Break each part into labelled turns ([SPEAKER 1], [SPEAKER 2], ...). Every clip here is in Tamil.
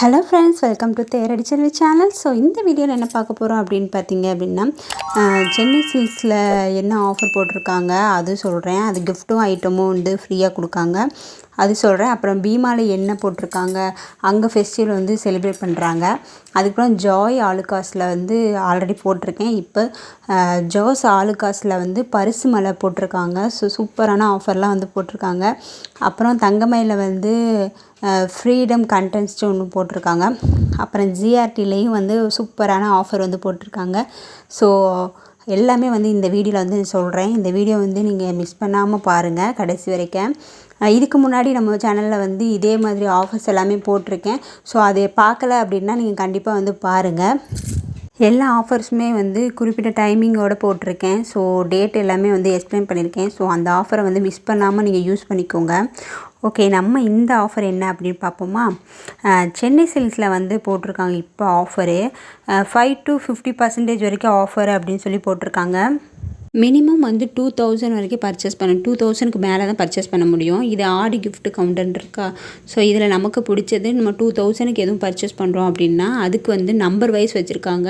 [SPEAKER 1] Hello friends, welcome to Theradi Selvi channel. So இந்த வீடியோவில் என்ன பார்க்க போகிறோம் அப்படின்னு பார்த்தீங்க அப்படின்னா, சென்னை சில்க்ஸில் என்ன ஆஃபர் போட்டிருக்காங்க அது சொல்கிறேன். அது கிஃப்ட்டும் ஐட்டமும் வந்து ஃப்ரீயாக கொடுக்காங்க அது சொல்கிறேன். அப்புறம் பீமாவில் என்ன போட்டிருக்காங்க, அங்கே ஃபெஸ்டிவல் வந்து செலிப்ரேட் பண்ணுறாங்க. அதுக்கப்புறம் ஜாய் ஆலுகாஸில் வந்து ஆல்ரெடி போட்டிருக்கேன். இப்போ ஜோஸ் ஆலுகாஸில் வந்து பரிசு மலை போட்டிருக்காங்க. ஸோ சூப்பரான ஆஃபர்லாம் வந்து போட்டிருக்காங்க. அப்புறம் தங்கமயிலில் வந்து ஃப்ரீடம் கண்டென்ட்ஸ்ட்டு ஒன்று போட்டிருக்காங்க. அப்புறம் ஜிஆர்டிலேயும் வந்து சூப்பரான ஆஃபர் வந்து போட்டிருக்காங்க. ஸோ எல்லாமே வந்து இந்த வீடியோவில் வந்து சொல்கிறேன். இந்த வீடியோ வந்து நீங்கள் மிஸ் பண்ணாமல் பாருங்கள் கடைசி வரைக்கும். இதுக்கு முன்னாடி நம்ம சேனலில் வந்து இதே மாதிரி ஆஃபர்ஸ் எல்லாமே போட்டிருக்கேன். ஸோ அதை பார்க்கல அப்படின்னா நீங்கள் கண்டிப்பாக வந்து பாருங்கள். எல்லா ஆஃபர்ஸுமே வந்து குறிப்பிட்ட டைமிங்கோடு போட்டிருக்கேன். ஸோ டேட் எல்லாமே வந்து எக்ஸ்பிளைன் பண்ணியிருக்கேன். ஸோ அந்த ஆஃபரை வந்து மிஸ் பண்ணாமல் நீங்கள் யூஸ் பண்ணிக்கோங்க. ஓகே, நம்ம இந்த ஆஃபர் என்ன அப்படின்னு பார்ப்போமா. சென்னை சில்க்ஸில் வந்து போட்டிருக்காங்க இப்போ ஆஃபரு 5 to 50% வரைக்கும் ஆஃபர் அப்படின்னு சொல்லி போட்டிருக்காங்க. மினிமம் வந்து 2000 வரைக்கும் பர்ச்சேஸ் பண்ணணும். 2000க்கு மேலே தான் பர்ச்சேஸ் பண்ண முடியும். இது ஆடி கிஃப்ட் கவுண்டர் இருக்கா. ஸோ இதில் நமக்கு பிடிச்சது நம்ம 2000க்கு எதுவும் பர்ச்சேஸ் பண்ணுறோம் அப்படின்னா அதுக்கு வந்து நம்பர் வைஸ் வச்சுருக்காங்க.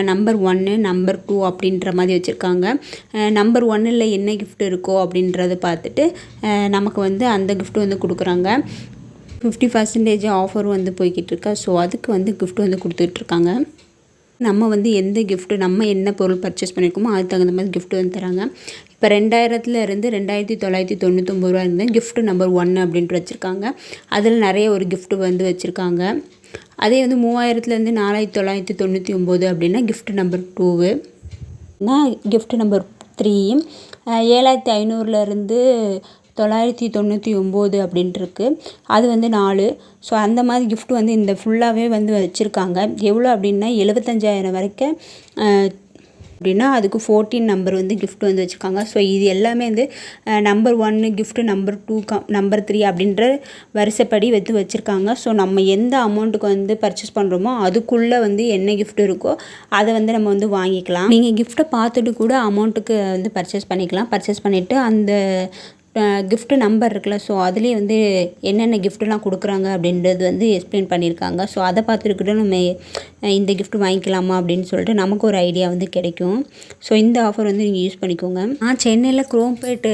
[SPEAKER 1] நம்பர் 1, நம்பர் 2 அப்படின்ற மாதிரி வச்சுருக்காங்க. நம்பர் 1ல் என்ன கிஃப்ட் இருக்கோ அப்படின்றத பார்த்துட்டு நமக்கு வந்து அந்த கிஃப்ட் வந்து கொடுக்குறாங்க. 50% ஆஃபரும் வந்து போய்கிட்டு இருக்கா. ஸோ அதுக்கு வந்து கிஃப்ட் வந்து கொடுத்துட்ருக்காங்க. நம்ம வந்து எந்த கிஃப்ட்டு நம்ம என்ன பொருள் பர்ச்சேஸ் பண்ணியிருக்கோமோ அதுக்கு தகுந்த மாதிரி கிஃப்ட் வந்து தராங்க. இப்போ 2000லேருந்து 2999 ரூபா இருந்தால் கிஃப்ட் நம்பர் 1 அப்படின்ட்டு வச்சுருக்காங்க. அதில் நிறைய ஒரு கிஃப்ட் வந்து வச்சுருக்காங்க. அதே வந்து 3000லேருந்து 4999 அப்படின்னா கிஃப்ட் நம்பர் 2, கிஃப்ட் நம்பர் 3, 7500லேருந்து 999 அப்படின்ட்டு இருக்குது. அது வந்து 4. ஸோ அந்த மாதிரி கிஃப்ட் வந்து இந்த ஃபுல்லாகவே வந்து வச்சுருக்காங்க. எவ்வளோ அப்படின்னா 75,000 வரைக்கும் அப்படின்னா அதுக்கு 14 நம்பர் வந்து கிஃப்ட் வந்து வச்சுருக்காங்க. ஸோ இது எல்லாமே வந்து நம்பர் 1 கிஃப்ட் நம்பர் 2 நம்பர் 3 அப்படின்ற வரிசைப்படி வச்சுருக்காங்க. ஸோ நம்ம எந்த அமௌண்ட்டுக்கு வந்து பர்ச்சேஸ் பண்ணுறோமோ அதுக்குள்ளே வந்து என்ன கிஃப்ட் இருக்கோ அதை வந்து நம்ம வந்து வாங்கிக்கலாம். நீங்கள் கிஃப்ட்டை பார்த்துட்டு கூட அமௌண்ட்டுக்கு வந்து பர்ச்சேஸ் பண்ணிக்கலாம். பர்ச்சேஸ் பண்ணிவிட்டு அந்த கிஃப்ட் நம்பர் இருக்குல்ல, ஸோ அதுலேயே வந்து என்னென்ன கிஃப்ட்லாம் கொடுக்குறாங்க அப்படின்றது வந்து எக்ஸ்பிளைன் பண்ணியிருக்காங்க. ஸோ அதை பார்த்துக்கிட்டு நம்ம இந்த கிஃப்ட் வாங்கிக்கலாமா அப்படின்னு சொல்லிட்டு நமக்கு ஒரு ஐடியா வந்து கிடைக்கும். ஸோ இந்த ஆஃபர் வந்து நீங்கள் யூஸ் பண்ணிக்கோங்க. நான் சென்னையில் குரோம்பேட்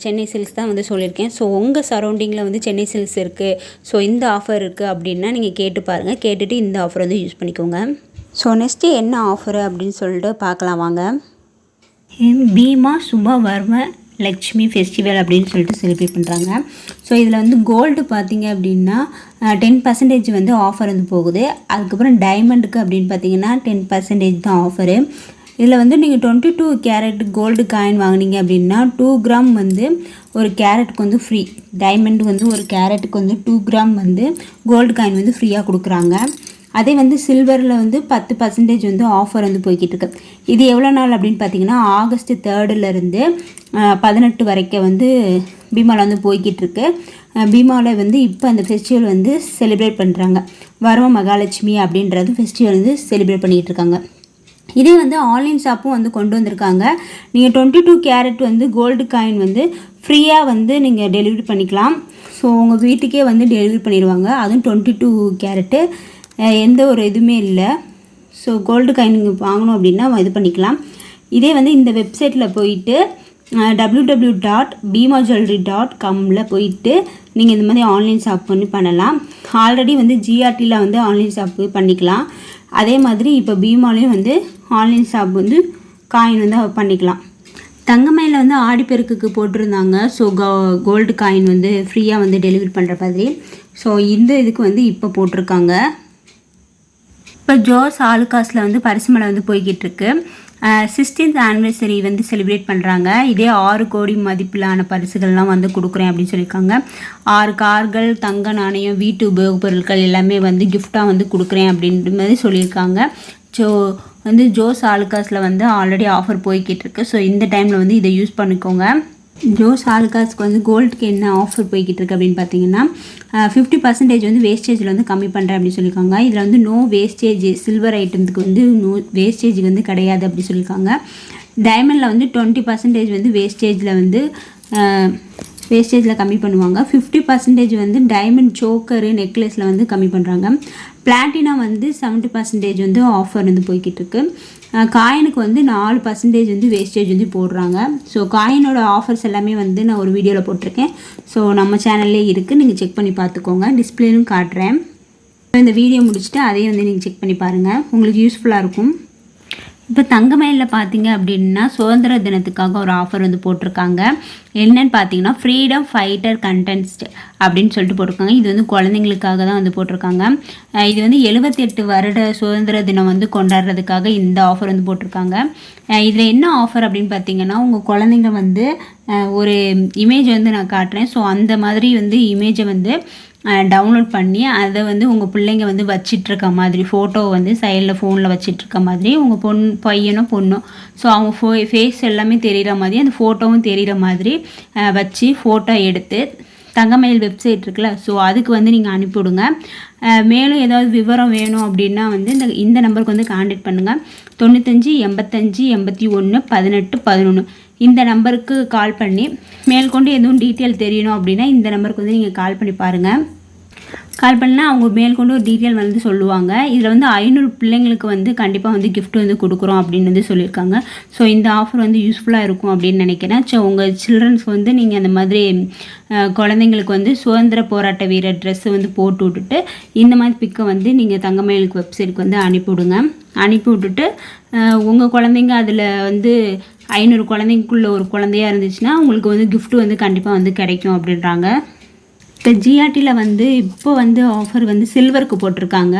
[SPEAKER 1] சென்னை சில்க்ஸ் தான் வந்து சொல்லியிருக்கேன். ஸோ உங்கள் சரௌண்டிங்கில் வந்து சென்னை சில்க்ஸ் இருக்குது, ஸோ இந்த ஆஃபர் இருக்குது அப்படின்னா நீங்கள் கேட்டு பாருங்கள். கேட்டுட்டு இந்த ஆஃபர் வந்து யூஸ் பண்ணிக்கோங்க. ஸோ நெக்ஸ்ட்டு என்ன ஆஃபரு அப்படின்னு சொல்லிட்டு பார்க்கலாம் வாங்க. பீமா சுபவர்ம லக்ஷ்மி ஃபெஸ்டிவல் அப்படின்னு சொல்லிட்டு செலிப்ரேட் பண்ணுறாங்க. ஸோ இதில் வந்து கோல்டு பார்த்திங்க அப்படின்னா 10% வந்து ஆஃபர் வந்து போகுது. அதுக்கப்புறம் டைமண்டுக்கு அப்படின்னு பார்த்தீங்கன்னா 10% தான் ஆஃபரு. இதில் வந்து நீங்கள் 22 கேரட் கோல்டு காயின் வாங்கினீங்க அப்படின்னா 2 கிராம் வந்து ஒரு கேரட்டுக்கு வந்து ஃப்ரீ. டைமண்ட் வந்து ஒரு கேரட்டுக்கு வந்து 2 கிராம் வந்து கோல்டு காயின் வந்து ஃப்ரீயாக கொடுக்குறாங்க. அதே வந்து சில்வரில் வந்து 10% வந்து ஆஃபர் வந்து போய்கிட்டு இருக்கு. இது எவ்வளோ நாள் அப்படின்னு பார்த்தீங்கன்னா ஆகஸ்ட் 3லேருந்து 18 வரைக்கும் வந்து பீமாவில் வந்து போய்கிட்டு இருக்கு. பீமாவில் வந்து இப்போ அந்த ஃபெஸ்டிவல் வந்து செலிப்ரேட் பண்ணுறாங்க. வரம மகாலட்சுமி அப்படின்றது ஃபெஸ்டிவல் வந்து செலிப்ரேட் பண்ணிகிட்டு இருக்காங்க. இதே வந்து ஆன்லைன் ஷாப்பும் வந்து கொண்டு வந்திருக்காங்க. நீங்கள் 22 கேரட் வந்து கோல்டு காயின் வந்து ஃப்ரீயாக வந்து நீங்கள் டெலிவரி பண்ணிக்கலாம். ஸோ உங்கள் வீட்டுக்கே வந்து டெலிவரி பண்ணிடுவாங்க. அதுவும் 22 கேரட்டு, எந்த ஒரு இதுவுமே இல்லை. ஸோ கோல்டு காயின் நீங்கள் வாங்கணும் அப்படின்னா இது பண்ணிக்கலாம். இதே வந்து இந்த வெப்சைட்டில் போயிட்டு www.beemajewelry.comல போயிட்டு நீங்கள் இந்த மாதிரி ஆன்லைன் ஷாப் பண்ணலாம். ஆல்ரெடி வந்து ஜிஆர்டியில் வந்து ஆன்லைன் ஷாப்பு பண்ணிக்கலாம். அதே மாதிரி இப்போ பீமாலையும் வந்து ஆன்லைன் ஷாப் வந்து காயின் வந்து பண்ணிக்கலாம். தங்கமயிலில் வந்து ஆடிப்பெருக்குக்கு போட்டிருந்தாங்க. ஸோ கோல்டு காயின் வந்து ஃப்ரீயாக வந்து டெலிவரி பண்ணுற மாதிரி. ஸோ இந்த இதுக்கு வந்து இப்போ போட்டிருக்காங்க. இப்போ ஜோஸ் ஆலுகாஸில் வந்து பரிசு மலை வந்து போய்கிட்டு இருக்கு. 16th ஆனிவர்சரி வந்து செலிப்ரேட் பண்ணுறாங்க. இதே 6 கோடி மதிப்பிலான பரிசுகள்லாம் வந்து கொடுக்குறேன் அப்படின்னு சொல்லியிருக்காங்க. 6 கார்கள், தங்க நாணயம், வீட்டு உபயோகப் பொருட்கள் எல்லாமே வந்து கிஃப்டாக வந்து கொடுக்குறேன் அப்படின்ற மாதிரி சொல்லியிருக்காங்க. ஸோ வந்து ஜோஸ் ஆலுகாஸில் வந்து ஆல்ரெடி ஆஃபர் போய்கிட்டு இருக்கு. ஸோ இந்த டைமில் வந்து இதை யூஸ் பண்ணிக்கோங்க. ஜோஸ் ஆலுகாஸ்க்கு வந்து கோல்டுக்கு என்ன ஆஃபர் போய்கிட்டு இருக்கு அப்படின்னு பார்த்தீங்கன்னா 50% வந்து வேஸ்டேஜில் வந்து கம்மி பண்ணுறேன் அப்படின்னு சொல்லியிருக்காங்க. இதில் வந்து நோ வேஸ்டேஜ், சில்வர் ஐட்டத்துக்கு வந்து நோ வேஸ்டேஜ் வந்து கிடையாது அப்படி சொல்லியிருக்காங்க. டைமண்டில் வந்து 20% வந்து வேஸ்டேஜில் வந்து வேஸ்டேஜில் கம்மி பண்ணுவாங்க. 50% வந்து டைமண்ட் சோக்கரு நெக்லஸில் வந்து கம்மி பண்ணுறாங்க. பிளாட்டினா வந்து 70% வந்து ஆஃபர் வந்து போய்கிட்டு இருக்கு. காயினுக்கு வந்து 4% வந்து வேஸ்டேஜ் வந்து போடுறாங்க. ஸோ காயினோட ஆஃபர்ஸ் எல்லாமே வந்து நான் ஒரு வீடியோவில் போட்டிருக்கேன். ஸோ நம்ம சேனல்லே இருக்குது, நீங்கள் செக் பண்ணி பார்த்துக்கோங்க. டிஸ்பிளேலும் காட்டுறேன். இந்த வீடியோ முடிச்சுட்டு அதையும் வந்து நீங்கள் செக் பண்ணி பாருங்கள், உங்களுக்கு யூஸ்ஃபுல்லாக இருக்கும். இப்போ தங்கமயிலில் பார்த்தீங்க அப்படின்னா சுதந்திர தினத்துக்காக ஒரு ஆஃபர் வந்து போட்டிருக்காங்க. என்னன்னு பார்த்தீங்கன்னா ஃப்ரீடம் ஃபைட்டர் கண்டென்ஸ்ட் அப்படின்னு சொல்லிட்டு போட்டிருக்காங்க. இது வந்து குழந்தைங்களுக்காக தான் வந்து போட்டிருக்காங்க. இது வந்து 78 வருட சுதந்திர தினம் வந்து கொண்டாடுறதுக்காக இந்த ஆஃபர் வந்து போட்டிருக்காங்க. இதில் என்ன ஆஃபர் அப்படின்னு பார்த்தீங்கன்னா, உங்கள் குழந்தைங்க வந்து ஒரு இமேஜ் வந்து நான் காட்டுறேன். ஸோ அந்த மாதிரி வந்து இமேஜை வந்து டவுன்லோட் பண்ணி அதை வந்து உங்கள் பிள்ளைங்க வந்து வச்சிட்ருக்க மாதிரி, ஃபோட்டோவை வந்து சைடில் ஃபோனில் வச்சிட்ருக்க மாதிரி, உங்கள் பையனோ பொண்ணோ ஸோ அவங்க ஃபேஸ் எல்லாமே தெரிகிற மாதிரி, அந்த ஃபோட்டோவும் தெரிகிற மாதிரி வச்சு ஃபோட்டோ எடுத்து தங்கமயில் வெப்சைட் இருக்குல்ல, ஸோ அதுக்கு வந்து நீங்கள் அனுப்பிவிடுங்க. மேலும் ஏதாவது விவரம் வேணும் அப்படின்னா வந்து இந்த நம்பருக்கு வந்து கான்டாக்ட் பண்ணுங்கள். 95 85 81 18 11 இந்த நம்பருக்கு கால் பண்ணி மேற்கொண்டு எதுவும் டீட்டெயில் தெரியணும் அப்படின்னா இந்த நம்பருக்கு வந்து நீங்கள் கால் பண்ணி பாருங்கள். கால் பண்ணால் அவங்க மேற்கொண்டு ஒரு டீட்டெயில் வந்து சொல்லுவாங்க. இதில் வந்து 500 பிள்ளைங்களுக்கு வந்து கண்டிப்பாக வந்து கிஃப்ட் வந்து கொடுக்குறோம் அப்படின்னு வந்து சொல்லியிருக்காங்க. ஸோ இந்த ஆஃபர் வந்து யூஸ்ஃபுல்லாக இருக்கும் அப்படின்னு நினைக்கிறேன். ஸோ உங்கள் சில்ட்ரன்ஸ்க்கு வந்து நீங்கள் அந்த மாதிரி குழந்தைங்களுக்கு வந்து சுதந்திர போராட்ட வீரர் ட்ரெஸ்ஸை வந்து போட்டு விட்டுட்டு இந்த மாதிரி பிக்கை வந்து நீங்கள் தங்கமயிலுக்கு வெப்சைட்டுக்கு வந்து அனுப்பிவிடுங்க. அனுப்பி விட்டுட்டு உங்கள் குழந்தைங்க அதில் வந்து 500 குழந்தைக்குள்ளே ஒரு குழந்தையாக இருந்துச்சுன்னா உங்களுக்கு வந்து கிஃப்ட் வந்து கண்டிப்பாக வந்து கிடைக்கும் அப்படின்றாங்க. இப்போ ஜிஆர்டியில் வந்து இப்போ வந்து ஆஃபர் வந்து சில்வருக்கு போட்டிருக்காங்க.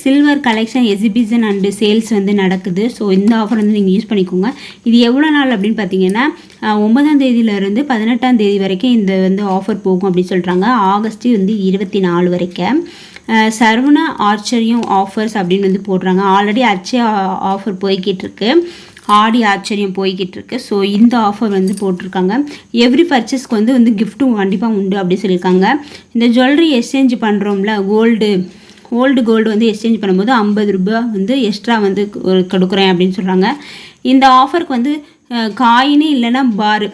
[SPEAKER 1] Silver collection exhibition and sales வந்து நடக்குது. ஸோ இந்த ஆஃபர் வந்து நீங்கள் யூஸ் பண்ணிக்கோங்க. இது எவ்வளோ நாள் அப்படின்னு பார்த்தீங்கன்னா 9ஆம் தேதியிலேருந்து 18ஆம் தேதி வரைக்கும் இந்த வந்து ஆஃபர் போகும் அப்படின்னு சொல்கிறாங்க. ஆகஸ்ட் வந்து 24 வரைக்கும். சரவணா ஆச்சரியம் ஆஃபர்ஸ் அப்படின்னு வந்து போடுறாங்க. ஆல்ரெடி அச்சய ஆஃபர் போய்கிட்டு இருக்கு, ஆடி ஆச்சரியம் போய்கிட்டு இருக்கு. ஸோ இந்த ஆஃபர் வந்து போட்டிருக்காங்க. எவ்ரி பர்ச்சேஸ்க்கு வந்து கிஃப்ட்டும் கண்டிப்பாக உண்டு அப்படி சொல்லியிருக்காங்க. இந்த ஜுவல்லரி எக்ஸ்சேஞ்ச் பண்ணுறோம்ல, ஓல்டு கோல்டு வந்து எக்ஸ்சேஞ்ச் பண்ணும்போது 50 ரூபா வந்து எக்ஸ்ட்ரா வந்து கொடுக்குறேன் அப்படின்னு சொல்கிறாங்க. இந்த ஆஃபருக்கு வந்து காயினு இல்லைன்னா பாரு,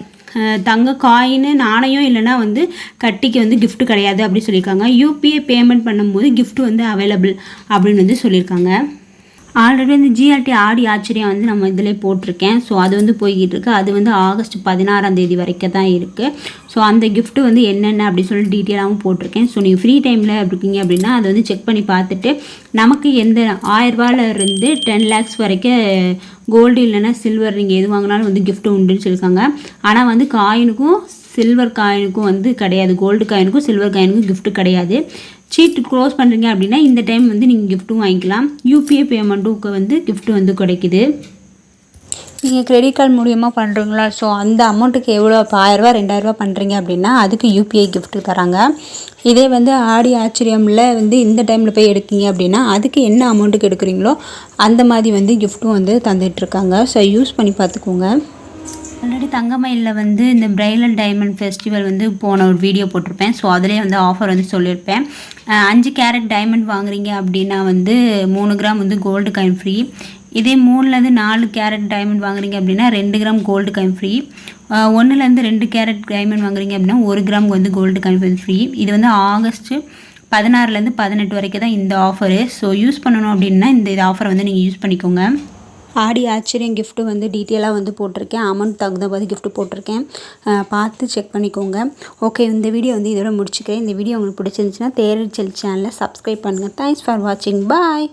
[SPEAKER 1] தங்க காயின் நாணயம் இல்லைனா வந்து கட்டிக்கு வந்து கிஃப்ட் கிடையாது அப்படி சொல்லியிருக்காங்க. யூபிஐ பேமெண்ட் பண்ணும்போது கிஃப்ட் வந்து அவைலபிள் அப்படின்னு வந்து சொல்லியிருக்காங்க. ஆல்ரெடி வந்து ஜிஆர்டி ஆடி ஆச்சரியம் வந்து நம்ம இதில் போட்டிருக்கேன். ஸோ அது வந்து போய்கிட்டு இருக்குது. அது வந்து ஆகஸ்ட் 16ஆம் தேதி வரைக்கும் தான் இருக்குது. ஸோ அந்த கிஃப்ட்டு வந்து என்னென்ன அப்படின்னு சொல்லி டீட்டெயிலாகவும் போட்டிருக்கேன். ஸோ நீங்கள் ஃப்ரீ டைமில் இருக்கீங்க அப்படின்னா அதை வந்து செக் பண்ணி பார்த்துட்டு நமக்கு எந்த 1000 ரூபாயிலிருந்து 10 lakhs வரைக்கும் கோல்டு இல்லைன்னா சில்வர் நீங்கள் எது வாங்கினாலும் வந்து கிஃப்ட்டு உண்டுன்னு சொல்லியிருக்காங்க. ஆனால் வந்து காயினுக்கும் சில்வர் காயினுக்கும் வந்து கிடையாது, கோல்டு காயினுக்கும் சில்வர் காயினுக்கும் கிஃப்ட்டு கிடையாது. சீட்டு க்ளோஸ் பண்ணுறீங்க அப்படின்னா இந்த டைம் வந்து நீங்கள் கிஃப்ட்டும் வாங்கிக்கலாம். யூபிஐ பேமெண்ட்டுக்கு வந்து கிஃப்ட்டு வந்து கிடைக்குது. நீங்கள் கிரெடிட் கார்டு மூலியமாக பண்ணுறீங்களா, ஸோ அந்த அமௌண்ட்டுக்கு எவ்வளோ, இப்போ 1000 ரூபா 2000 ரூபா பண்ணுறீங்க அப்படின்னா அதுக்கு யூபிஐ கிஃப்ட்டு தராங்க. இதே வந்து ஆடி ஆச்சரியமில் வந்து இந்த டைமில் போய் எடுக்கீங்க அப்படின்னா அதுக்கு என்ன அமௌண்ட்டுக்கு எடுக்கிறீங்களோ அந்த மாதிரி வந்து கிஃப்ட்டும் வந்து தந்துகிட்ருக்காங்க. ஸோ யூஸ் பண்ணி பார்த்துக்கோங்க. ஆல்ரெடி தங்கமயிலில் வந்து இந்த பிரைடல் டைமண்ட் ஃபெஸ்டிவல் வந்து போன ஒரு வீடியோ போட்டிருப்பேன். ஸோ அதிலே வந்து ஆஃபர் வந்து சொல்லியிருப்பேன். 5 கேரட் டைமண்ட் வாங்குறீங்க அப்படின்னா வந்து 3 கிராம் வந்து கோல்டு காயின் ஃப்ரீ. இதே 3லேருந்து 4 கேரட் டைமண்ட் வாங்குறீங்க அப்படின்னா 2 கிராம் கோல்டு காயின் ஃப்ரீ. 1லேருந்து 2 கேரட் டைமண்ட் வாங்குறீங்க அப்படின்னா 1 கிராம் வந்து கோல்டு காயின் ஃப்ரீ. இது வந்து ஆகஸ்ட் 16லேருந்து 18 வரைக்கும் தான் இந்த ஆஃபரு. ஸோ யூஸ் பண்ணணும் அப்படின்னா இந்த ஆஃபரை வந்து நீங்கள் யூஸ் பண்ணிக்கோங்க. ஆடி ஆச்சரியம் கிஃப்ட்டு வந்து டீட்டெயிலாக வந்து போட்டிருக்கேன். அமௌண்ட் தகுந்த மாதிரி கிஃப்ட்டு போட்டிருக்கேன், பார்த்து செக் பண்ணிக்கோங்க. ஓகே, இந்த வீடியோ வந்து இதோட முடிச்சுக்கிறேன். இந்த வீடியோ உங்களுக்கு பிடிச்சிருந்துச்சுன்னா தேர்ச்சல் சேனலை சப்ஸ்கிரைப் பண்ணுங்கள். தேங்க்ஸ் ஃபார் வாட்சிங். பாய்.